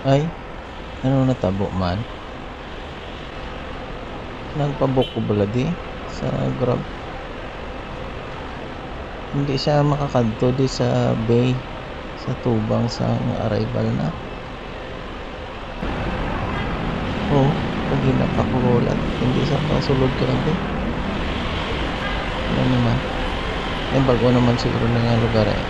Ay, ano natabo man? Nagpabok ko bala di sa Grab. Hindi siya makakadto di sa bay sa tubang sa arrival na. Oh, pag nakakulat, hindi siya pasulod ka lang di. Ano naman? Eh, bago naman siguro na nga lugar eh.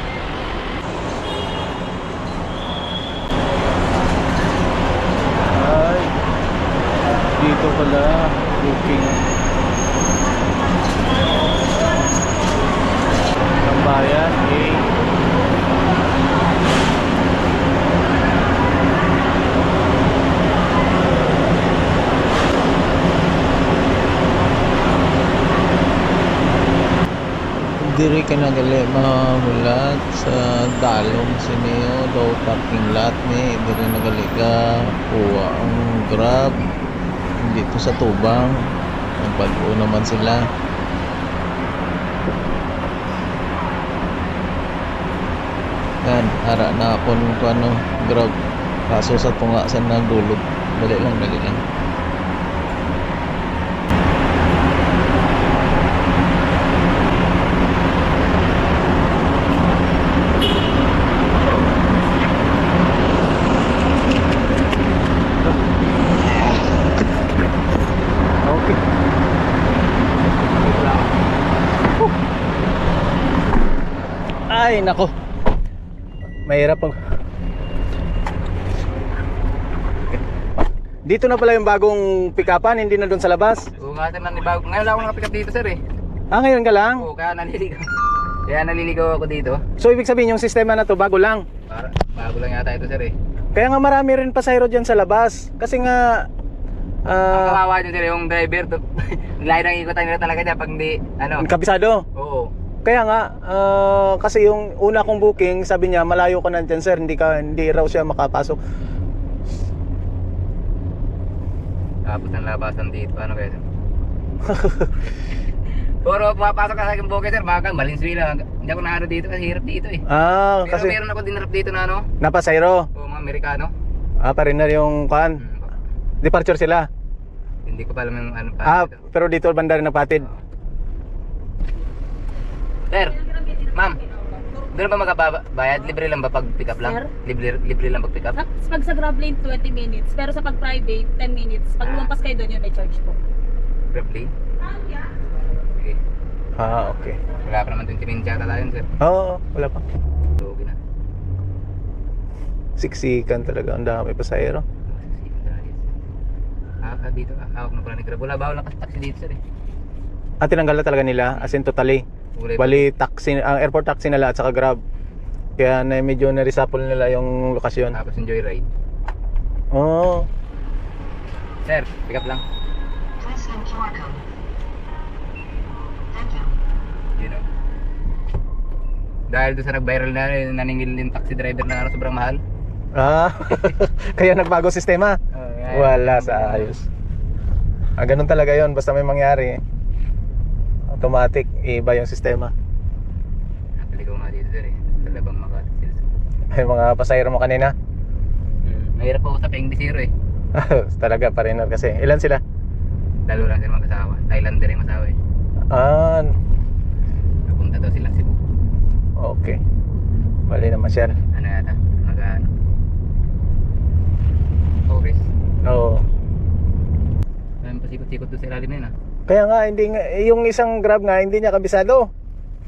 Ay, dito pala booking ng bayan eh. Diri ka nagali mamulat sa dalong sineo daw parking lot ni diri nagali ka kuha ang Grab dito sa tubang nagbago naman sila yan ara na ako ng ano Grab kaso sa tunga sa nagdulog dali lang okay. Ay nako, mahirap pag dito na pala yung bagong pick-upan, hindi na doon sa labas. Oo nga sir, nanibago. Ngayon lang ako nakapick up dito sir eh. Ah, ngayon ka lang? Oo, kaya naliligaw. Kaya naliligaw ako dito. So ibig sabihin yung sistema na to bago lang. Para, bago lang yata ito sir eh. Kaya nga marami rin pasahero dyan sa labas. Kasi nga Ang kawawa dyan sir, yung driver to. Lahat ng ikutan nila talaga dyan pag hindi, ano. kabisado. Oo. Kaya nga kasi yung una kong booking, sabi niya malayo ka na dyan sir, hindi raw siya makapasok. Tapos ang labasan dito, ano kaya sir? Puro pumapasok ka sa aking bukid sir, baka Valenzuela. Hindi ako naano dito kasi hirap dito eh. Ah, Pero kasi meron ako dinarap dito na ano, napasayro. o mga Amerikano. Ah, pa rin na yung kan. Departure sila. Hindi ko pa alam yung ano pa. Ah, pero dito banda rin napatid. Sir, ma'am, doon ba magbabayad? Libre lang ba pag pick up lang? Sir? Libre lang pag pick up? Pag sa Grab lane, 20 minutes. Pero sa pag-private, 10 minutes. Pag lumampas kayo doon, yun may charge po. Grab lane? Okay. Ah, okay. Wala pa naman 20 minutes yata tayo, sir. Oo, wala pa. Lugi na. Siksikan talaga, ang dami pasahero. Dito, hawak na pala ni Grab. Wala bawal na kasi taxi dito, sir eh. Ah, tinanggal na talaga nila, as in totally. Bali, taxi, ang airport taxi nila at saka Grab. Kaya na medyo na-reshuffle nila yung lokasyon. Tapos yung joyride. Oo. Sir, pick up lang. Please scan QR code. Thank you. You know. Dahil doon sa nag-viral na naningil yung taxi driver na ano, sobrang mahal. Ah, kaya nagbago sistema. Wala sa ayos. Ah, ganun talaga yon basta may mangyari. Automatic, iba yung sistema. Napaligaw nga dito, sir eh. Sa labang Makati Hills. Ay, mga pasahero mo kanina. Mahirap ako sa Peng Zero eh. Talaga, parinor kasi. Ilan sila? Lalo lang sila mag-asawa. Thailander yung asawa eh. Ah, Napunta daw sila Cebu. okay. Bali naman siya. Ano yata? Tourist. Oo. Dahil pasikot-sikot doon sa ilalim na yun ah. Kaya nga, hindi nga, yung isang Grab nga, hindi niya kabisado.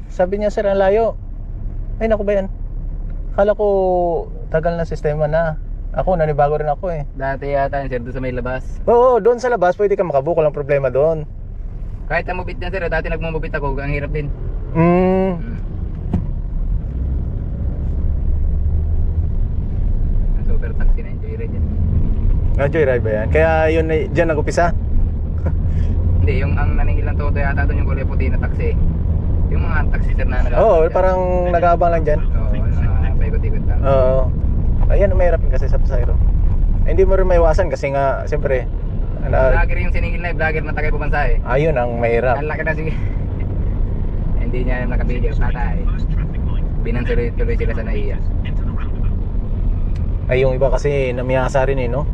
Sabi niya, sir, ang layo. Ay, naku ba yan? Akala ko, tagal na sistema na. Ako, nanibago rin ako eh. Dati yata yun sir, doon sa may labas. Oo, doon sa labas, pwede ka makabook, walang problema doon. Kahit ang mubit niya sir, dati nagmumubit ako, ang hirap din. Ang super taxi na yung joyride yan. Joyride ba yan? Kaya yun, dyan nag-upisa? Hindi, yung ang naningil ng todo yata doon yung kulay puti na taxi eh. Yung mga taxi sir na Oo, parang nag-aabang lang dyan. Oo, yung mga paikot-ikot lang. Oo. Ayan, mahirap kasi sa pasahero. Hindi mo rin maiwasan kasi nga, siyempre, Vlogger yung siningil na eh, vlogger na tagay pumansa eh. ayun ang mahirap. Ang laki na sige. Hindi niya nakabideo, patay. Binansuloy-tuloy sila sa naiya. Ay yung iba kasi namiyasa rin no.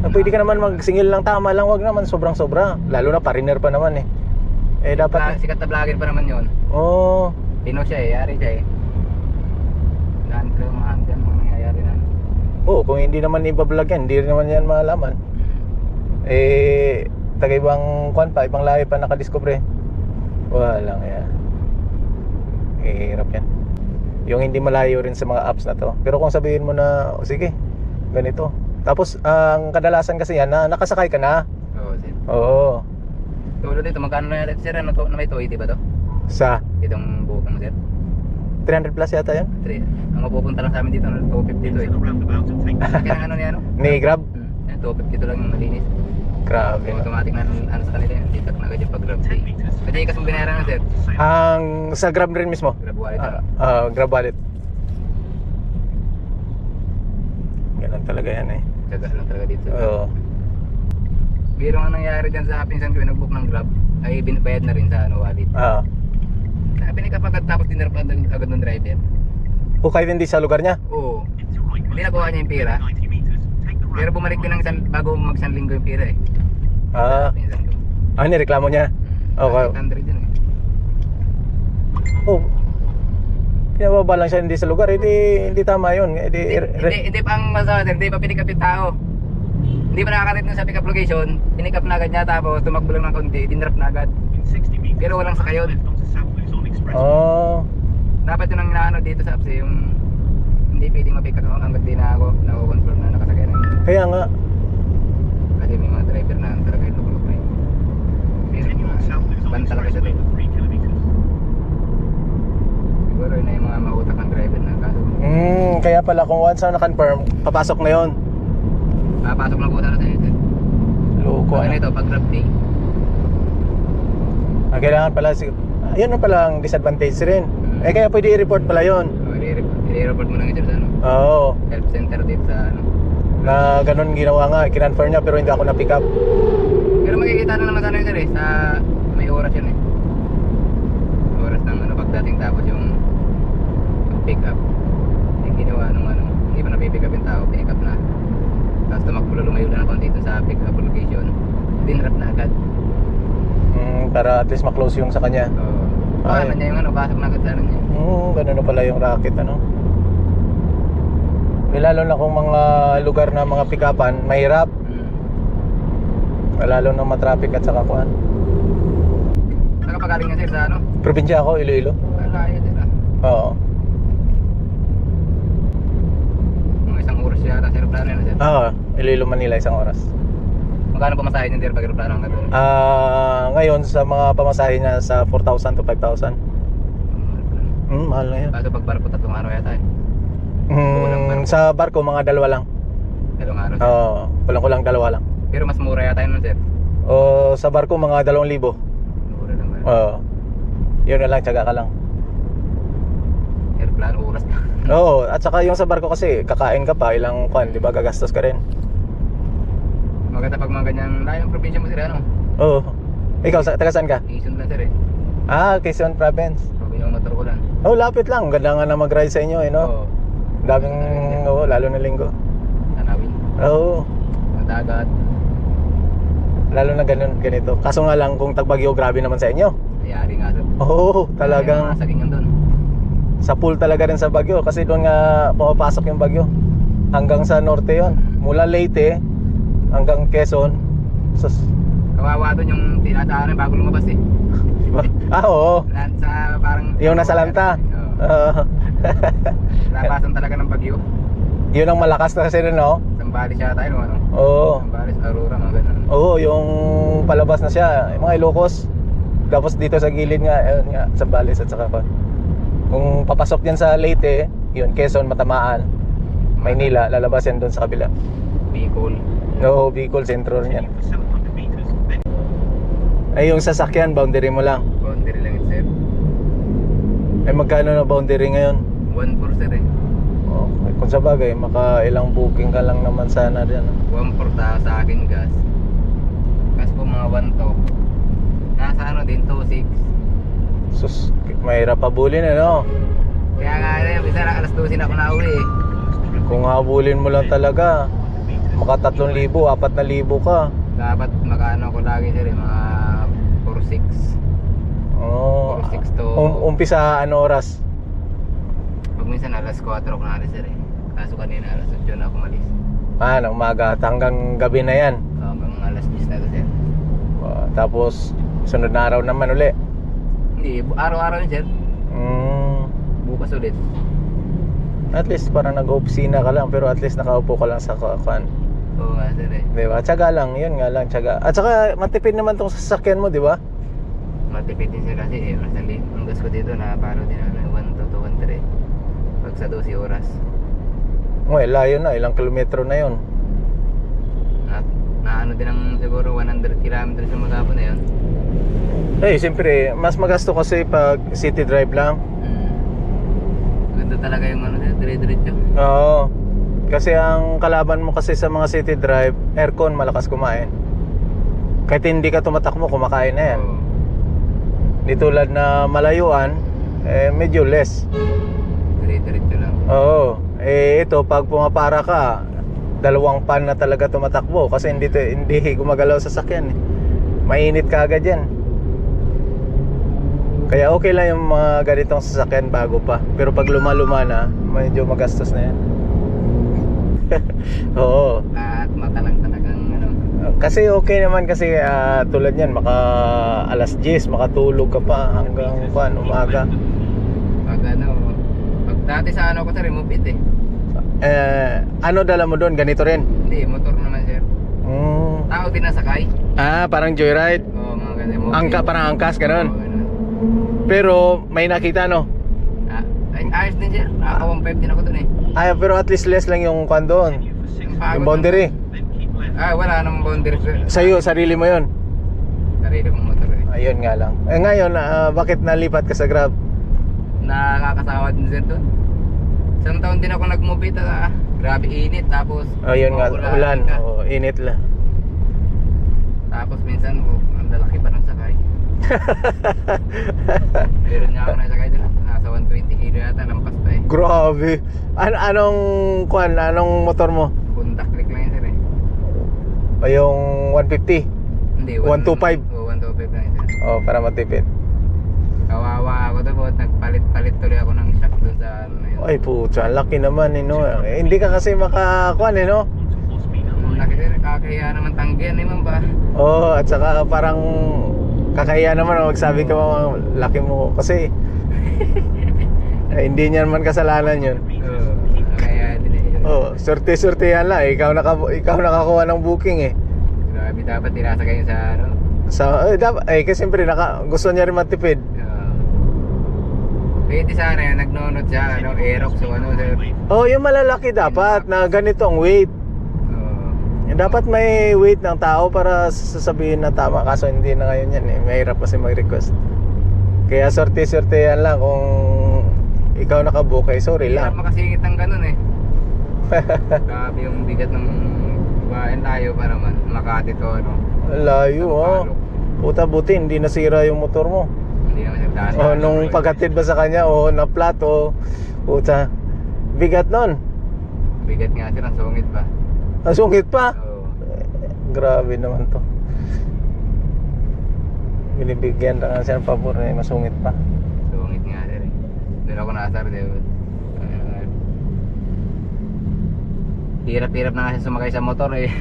Pwede ka naman magsingil lang, tama lang, wag naman sobrang sobra. Lalo na pariner pa naman dapat Sikat na vlogger pa naman yun. Oo. Pino siya yari siya Lahat ko mga nangyayari na. Kung hindi naman iba-vlog yan, hindi rin naman yan malaman. Taga ibang kwan pa, ibang lahi pa nakadiscover. Walang yan. Hirap yan. Yung hindi malayo rin sa mga apps na to. Pero kung sabihin mo na, sige, ganito. Tapos, ang kadalasan kasi yan, na nakasakay ka na. Oo, sir. Oo. Tulad dito, magkano na natin sir? Ano to? Na may 280 ba to? Sa Itong buhok mo sir? 300 plus yata yan? 3. Ang mapupunta lang sa amin dito, 250 to Kaya ano niya, ano? Ni Grab? 250 to lang yung malinis. Grabe. Yung automatic na ano sa kanila yun, dito na agad yung pag-grab fee. Pwede ikas mong binayaran na sir? Ang sa Grab rin mismo? Grab wallet na. Grab wallet. Ganun talaga yan Kagas lang talaga dito. Oo. Pero ang nangyari dyan sa pinsan ko yung nag-book ng Grab, ay bayad na rin sa wallet. Sabi ni kapag tapos dinarap agad ng driver. Kahit hindi sa lugar niya? Oo. Hindi nakuha niya yung pera. Pero bumalik din bago mag-isang linggo yung pera Pinsan ko. Nireklamo niya? Okay. 800 yun Pinababa lang siya hindi sa lugar, hindi tama yun. Hindi pa ang masama sir, hindi pa pinikap yung tao. Hindi pa nakakarit nun sa pick up location, pinikap na agad niya tapos tumakbo lang ng konti, dinrap na agad. Pero walang sakayon. Dapat yun ang inaano dito sa apps yung hindi pwedeng mapick up hanggang di na ako nako-confirm na nakasakay na yun. Kaya nga. Kasi may mga driver na talaga yung lukulok na yun. Ban talaga siya doon. Siguro yun na yung mga mautak ng driver na kaso. Kaya pala kung once na na-confirm, papasok na yun. Pasok na po talaga sa inyo. Loko Ano ito, pag grab day. Kailangan pala, yun na pala ang disadvantage rin. Kaya pwede i-report pala yun. I-report mo lang ito sa ano. Oo. Help center dito sa ano. Na ganun ginawa nga, kinonfirm niya pero hindi ako na-pick up. Pero makikita na naman sana yun sir sa may oras yun oras ng ano pagdating tapos yung pick up yung ginawa nung ano hindi pa napipick up yung tao, pick up na tapos tumakbo lumayo na ako dito sa pick up location dinrap na agad Para at least ma-close yung sa kanya. Ay. Niya yung ano, pasok na agad sa ano niya ganun na pala yung racket lalo na kung mga lugar na mga pick-upan mahirap. Lalo na matraffic at saka kuhan. Saka pagaling nga sir sa ano? Probinsya ako, Iloilo. Malayo din Oo. Mga isang oras yata sa aeroplano yun sir. Iloilo, Manila, 1 oras. Magkano pamasahe niyo sir pag aeroplano hanggang doon? Ngayon sa mga pamasahe niya sa 4,000 to 5,000. Mahal na yan. Kaso pag barko 3 araw yata Sa barko mga 2 lang. 2 araw sir. Kulang 2 lang. Pero mas mura yata yun sir. Sa barko mga 2,000. Mura lang ba? Yun na lang, tiyaga ka lang. Aeroplano oras na. At saka yung sa barko kasi kakain ka pa ilang kwan, 'di ba? Gagastos ka rin. Maganda pag mga ganyang layo ng probinsya mo sir ano? Ikaw taga saan ka? Quezon lang sir Quezon Province. Probinsya ng motor ko lang. Lapit lang. Ganda nga na mag-ride sa inyo Oo. Daming lalo na linggo. Tanawin. Ang dagat. Lalo na ganito. Kaso nga lang kung tagbagyo grabe naman sa inyo. Ayari nga sir. Talagang Mga sagingan doon. sa pool talaga rin sa bagyo kasi doon nga pumapasok yung bagyo. Hanggang sa norte yon. Mula Leyte hanggang Quezon. Kawawa doon yung tinadaanan bago lumabas Oo. Sa parang Yung nasa lanta. Labasan talaga ng bagyo. Yun ang malakas na kasi Sambales yata yun ano? Sambales, Aurora, mga ganun. Yung palabas na siya, yung mga Ilocos. Tapos dito sa gilid nga, ayun nga, Sambales at saka kung papasok yan sa Leyte, yun, Quezon, Matamaan, Maynila, lalabas yan doon sa kabila. Bicol. Bicol, sentro rin yan. Ay, yung sasakyan, boundary mo lang. Boundary lang ito sir. Ay, magkano na boundary ngayon? 1-4 sir Kung sa bagay, ilang booking ka lang naman sana dyan. 1-4 sa akin gas. Gas po mga 1 to. Nasa ano din 2-6. Sus, mahirap pabulin Kaya nga bisa alas 12 na ako nauwi Kung habulin mo lang talaga, maka 3,000, 4,000 ka. Dapat makaano ko lagi sir eh, mga 4-6. Oh. 4-6 to... Umpisa ano oras? Pag minsan alas 4 ako na alis sir eh. Kaso kanina alas 8 na ako malis. Ng umaga hanggang gabi na yan. Hanggang alas 10 na to sir. Tapos sunod na araw naman uli. Hindi, araw-araw yun sir. Bukas ulit. At least parang nag-opisina ka lang, pero at least nakaupo ka lang sa kwan. Oo nga sir eh. Diba? Tiyaga lang, yun nga lang, tiyaga. At saka matipid naman tong sasakyan mo, diba? Matipid din sir kasi eh. Ang gas ko dito na paro din ako 1 to 1-3. Pag sa 12 oras. Layo na, ilang kilometro na yun. Na ano din ang siguro 100 kilometers yung magkapon na yun. Siyempre, mas magasto kasi pag city drive lang. Ganda talaga yung ano sir, dire-diretso. Oo. Kasi ang kalaban mo kasi sa mga city drive, aircon, malakas kumain. Kahit hindi ka tumatakbo, kumakain na yan. Oo. Di tulad na malayuan, medyo less. Dire-diretso lang. Oo. Ito, pag pumapara ka, 2 pan na talaga tumatakbo kasi hindi gumagalaw sa sakyan eh. Mainit ka agad yan. Kaya okay lang yung mga ganitong sasakyan bago pa. Pero pag luma-luma na, medyo magastos na yan. Oo. At mata lang talagang ano. Kasi okay naman kasi tulad yan, maka alas 10, makatulog ka pa hanggang umaga. Pag ano, pag dati sa ano ko sir, remove it eh. Ano dala mo doon? Ganito rin? Hindi, motor naman sir. Tao din nasakay. Parang joyride. Oo, mga ganyan. Parang angkas, ganun. Oo, ganun. Pero may nakita, no? Ay, ayos din sir. Naka 1.5 din ako dun eh. Pero at least less lang yung kwan doon. Pagod Yung boundary. wala namang boundary sir. Sa'yo, sarili mo yun. Sarili kong motor eh. Ayun nga lang. Ngayon, bakit nalipat ka sa Grab? Nakakasawa din sir dun. Isang taon din ako nag-move ito. Grabe init. Tapos Ayun nga, ulan. ka. Init lang. Tapos minsan, ang lalaki pa ng sakay. Meron nga ako nasakay dun. Nasa 120 kilo yata, lampas pa eh. Grabe. Anong motor mo? Punta click lang yun sir eh. O yung 150? Hindi, 125? Oo, 125 lang yun sir. Para matipid. Kawawa ako doon, nagpalit-palit tuloy ako ng shock doon sa ano na yun. Ay putya, laki naman no. Hindi ka kasi makakuan no. Laki sir, kakahiya naman tanggihan naman ba? At saka parang kakahiya naman magsabi ka laki mo kasi hindi niya naman kasalanan yun. Oo, kakahiya din eh. Sorte-sortehan lang. Ikaw nakakuha ng booking eh. Grabe, dapat tinasakay yun sa ano. Kasi siyempre gusto niya rin matipid. Pwede sana yun, nagnonot siya, ano, Aerox o ano sir. Yung malalaki dapat na ganito ang weight. Dapat may weight ng tao para sasabihin na tama. Kaso hindi na ngayon yan eh. Mahirap kasi mag-request. Kaya sorte-sortehan lang. Kung ikaw nakabook sorry Hirap lang. makasingit ng ganun eh. Grabe yung bigat ng bayan tayo para man Makati to ano. Layo Sampaloc. Puta buti hindi nasira yung motor mo. Hindi naman siya daan. Nung paghatid ba sa kanya na-flat puta bigat nun. Bigat nga sir, ang sungit pa. Sungkit pa. Oo. Grabe naman to. Binibigyan na siya ng pabor na masungit pa. Sungit nga sir eh. Doon ako naasar David. Hirap-hirap na nga siya sumakay sa motor eh.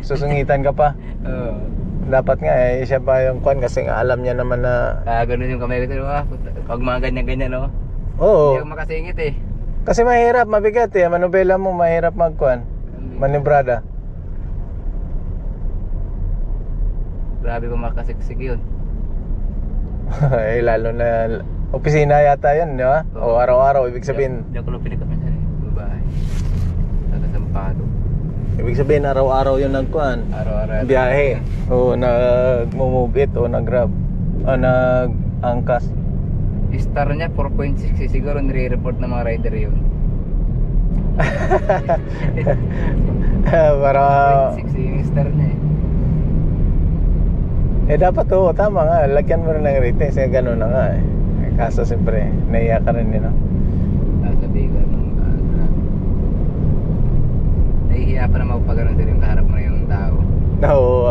Susungitan ka pa. Oo. Dapat nga siya pa yung kwan kasi nga alam niya naman na Ganun yung kamay ko sir. Pag mga ganyan-ganyan no. Oo. Hindi ako makasingit eh. Kasi mahirap, mabigat manubela mo, mahirap magkwan. Manebrada. Grabe kung makasiksik yun. Lalo na opisina yata yun, di ba? O araw-araw, ibig sabihin. Diyan ko lang pinikap na siya eh. Babae. Nagasampado. Ibig sabihin araw-araw yun nagkuhan. Araw-araw. Biyahe. O nag-move it o nag-grab. O nag-angkas. Star niya 4.6 siguro nire-report ng mga rider yun. Para 4.6 yung star niya dapat tama nga. Lagyan mo rin ng rating. Kasi gano'n na nga eh. Kaso siyempre, naiya ka rin yun. Sasabihin ko ng Kaya pa na mapapagano'n sir yung kaharap mo na yung tao. Oo.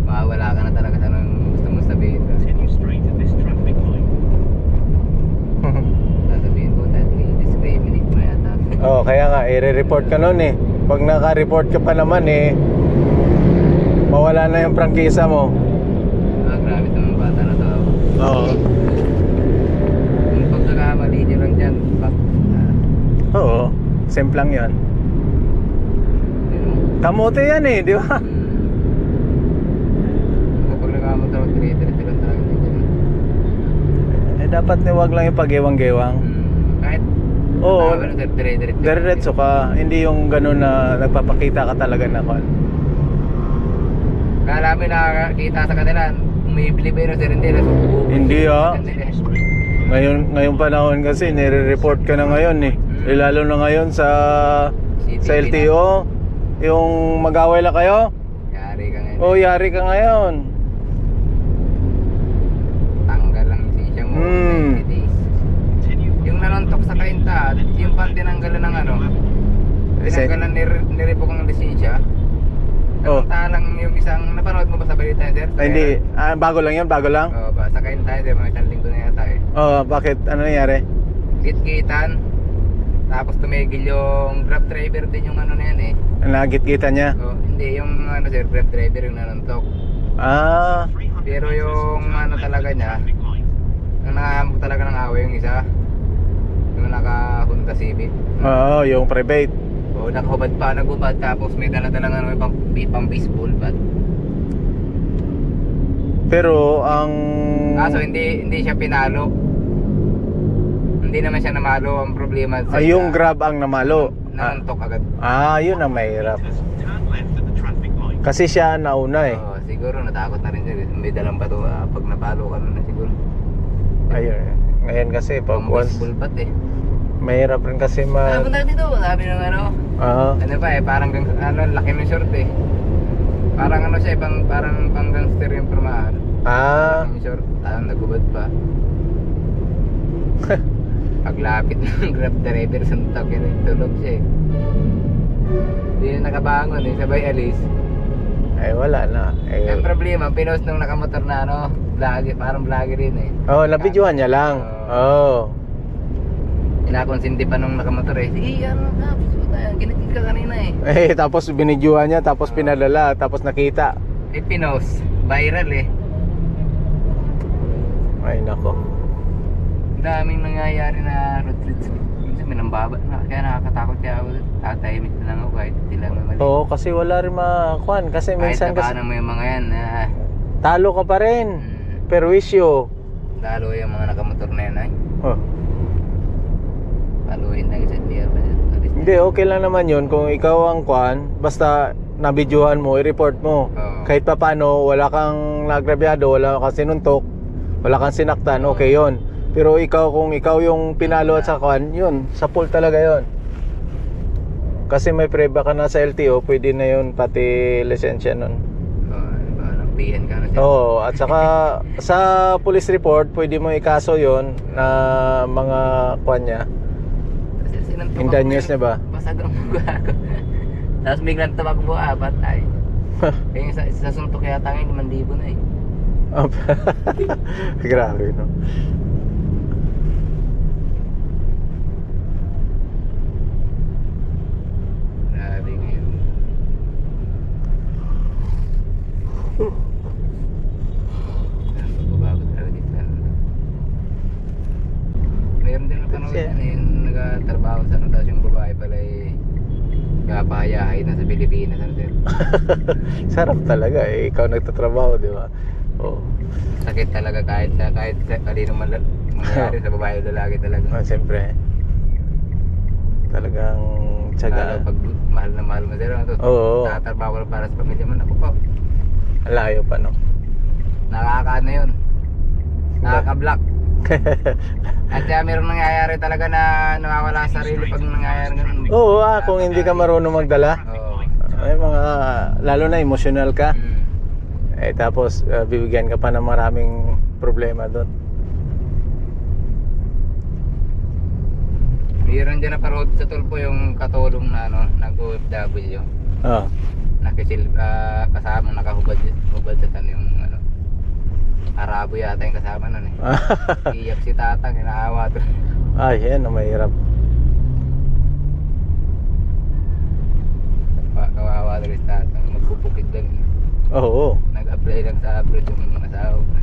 Mawawala ka na talaga sa anong gusto mo sabihin ko. Continue straight at this traffic light. Sasabihin ko that discriminate mo yata. Oo, kaya nga, i-report ka nun eh. Pag naka-report ka pa naman eh, mawala na yung prangkisa mo. Grabe itong bata na to. Oo. Kung pag nakamali nyo lang dyan, Oo, simplang yan. Kamote yan eh, di ba? Kapag nakamotor ako, dire-diretso lang talaga dyan. Eh, dapat wag lang yung pag-ewang-gewang. Kahit Oo, dire-diretso. diretso ka. Hindi yung ganun na nagpapakita ka talaga na kon. Kala mo nakakita sa kanila, umibili ba yun sir? Hindi, nasubukan. Hindi Ngayong panahon kasi nire-report ka na ngayon eh. Lalo na ngayon sa LTO, yung mag-away lang kayo. Yari ka ngayon. Oh, yari ka ngayon. Tanggal lang siya mo. 90 days. Yung nanontok sa kainta, yung pang tinanggalan ng ano, tinanggalan nirepo kong lisensya. Oh. Talang yung isang, napanood mo ba sa balita sir? Ay, hindi. Bago lang yan, bago lang. Oo ba, sa kainta sir, mga isang linggo na yata eh. Oh, bakit? Ano nangyari? Git-gitan, tapos tumigil yung grab driver din yung ano na yan eh. Nagit-kita niya. Oh, hindi, yung ano sir, grab driver yung nanontok. Ah, Pero yung ano talaga niya, yung nakahamog talaga ng away yung isa, yung naka Honda Civic. oo, yung private. O nakahubad pa, nagubad, tapos may dala-dala nga may pang baseball bat. Pero ang Kaso hindi siya pinalo. Hindi naman siya namalo, ang problema sa yung Grab ang namalo. nanontok agad. Yun ang mahirap. Turn left at the traffic light. Kasi siya nauna eh. Oo, siguro natakot na rin siya. May dalang pa to, pag napalo ka na siguro. Ayun. Ngayon kasi pag Pang once baseball bat eh. mahirap rin kasi Sabi na dito, sabi ng ano, ano pa eh, parang ano, laki ng short eh. Parang ano siya, parang pang gangster yung permahan. Laki ng short, nagubad pa. Paglapit ng grab driver, suntok yun, tulog siya eh. Hindi na nakabangon eh, sabay alis. Ay wala na. Ang problema, pinost nung nakamotor na ano, vlogger, parang vlogger rin eh. Nabidyohan niya lang. Inakonsinti pa nung nakamotor eh. Sige, ano, tapos ginagin ka kanina eh. Tapos binidyohan niya, tapos pinadala, tapos nakita. Pinost, viral eh. Ay nako. Daming nangyayari na road trips. Minsan may nambaba na, kaya nakakatakot kaya ako. Tatahimik na lang ako kahit hindi lang mali. Oo, kasi wala rin makuhan. Kasi Kahit minsan kasi nabanan mo yung mga yan, talo ka pa rin. Perwisyo. lalo yung mga nakamotor na yan ay. Oh. Paluin lang sa tier. Hindi, okay lang naman yun. Kung ikaw ang kuhan, basta nabidyohan mo, i-report mo. Oo. Kahit pa paano, wala kang nagrabyado, wala kang sinuntok, wala kang sinaktan, okay yun. Pero ikaw, kung ikaw yung pinalo at sa kuhan, yun, sa pool talaga yun. Kasi may preba ka na sa LTO, pwede na yun pati lisensya nun. Nagpihan ka na siya. Oo, at saka sa police report, pwede mo ikaso yun na mga kuhan niya. In the news na ba? Basag ang mukha ko. Tapos biglang tumakbo, patay. Kaya sa suntok yata ngayon, 5,000 na eh. Grabe, no? Grabe ngayon. Bago talaga dito. Meron din ang panahon yan eh, yung nagtatrabaho sa ano, tapos yung babae pala eh kapahayahay na sa Pilipinas. Ano, sir? Sarap talaga eh, ikaw nagtatrabaho, di ba? Oo. Sakit talaga kahit kanino mangyari sa babae o lalaki talaga. Siyempre. Talagang Lalo tiyaga. pag mahal na mahal mo sir, ano, Oo. nakatrabaho ka para sa pamilya mo, ako po. Layo pa, no? Nakakaano yun. Nakaka-block. At kaya meron nangyayari talaga na nawawala sa sarili pag nangyayari ganun. Oo, kung hindi ka marunong magdala. Oo. Ay, mga, lalo na emotional ka. Mm. Tapos, bibigyan ka pa ng maraming problema doon. Meron dyan na parod sa tulpo yung katulong na ano, nag-OFW. OFW. Oh. Kasama nakahubad sa tan yung ano. Arabo yata yung kasama nun eh. Iyak si tatang, hinaawa doon. Ay, yan, mahirap. Kawawa doon si tatang, magbubukid lang. Oo. Nag-apply lang sa abroad yung asawa ko.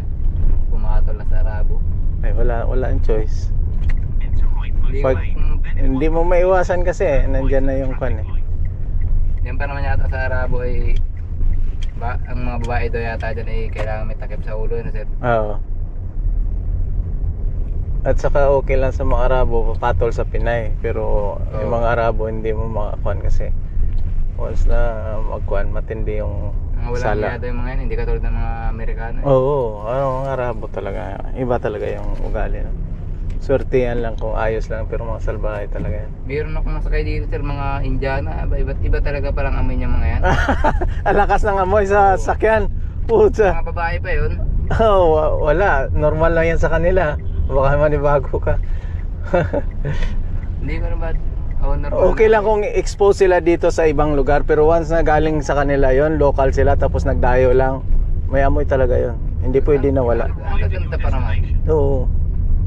Pumatol na sa Arabo. Ay, wala ang choice. Enter right Pag motorway. Then hindi mo maiwasan kasi, nandyan na yung kwan eh. Yan pa naman yata sa Arabo ay ang mga babae daw yata dyan ay kailangan may takip sa ulo yun sir. Oo. At saka okay lang sa mga Arabo, papatol sa Pinay. Pero yung Oo. mga Arabo, hindi mo makakuan kasi once na magkuan, matindi yung Mga walang sala. iyado yung mga yan, hindi katulad ng mga Amerikano eh. Oo, mga Arabo talaga. Iba talaga yung ugali. No? Swertihan lang kung ayos lang, pero mga salbahay talaga yan. Meron akong nasakay dito sir, mga Indiana, iba talaga palang amoy niya mga yan. Ang lakas ng amoy sa sakyan. Puta. Mga babae pa yun. Oh, wala. Normal lang yan sa kanila. Baka manibago ka. Hindi ko na ba owner Okay lang kung expose sila dito sa ibang lugar, pero once na galing sa kanila yon, local sila, tapos nagdayo lang, may amoy talaga yon. Hindi pwede na wala. Ang gaganda pa naman. Oo.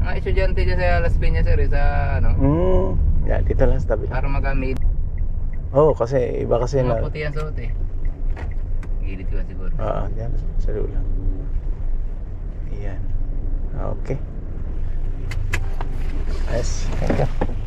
Mga estudyante dyan sa Las Piñas sir, sa ano, Yeah, dito lang sa tabi. para magamit. Oo, kasi iba kasi Mga na. puti ang suot eh. Gilid ko siguro. Yan, sa dulo. Yan. Okay. Yes, thank you.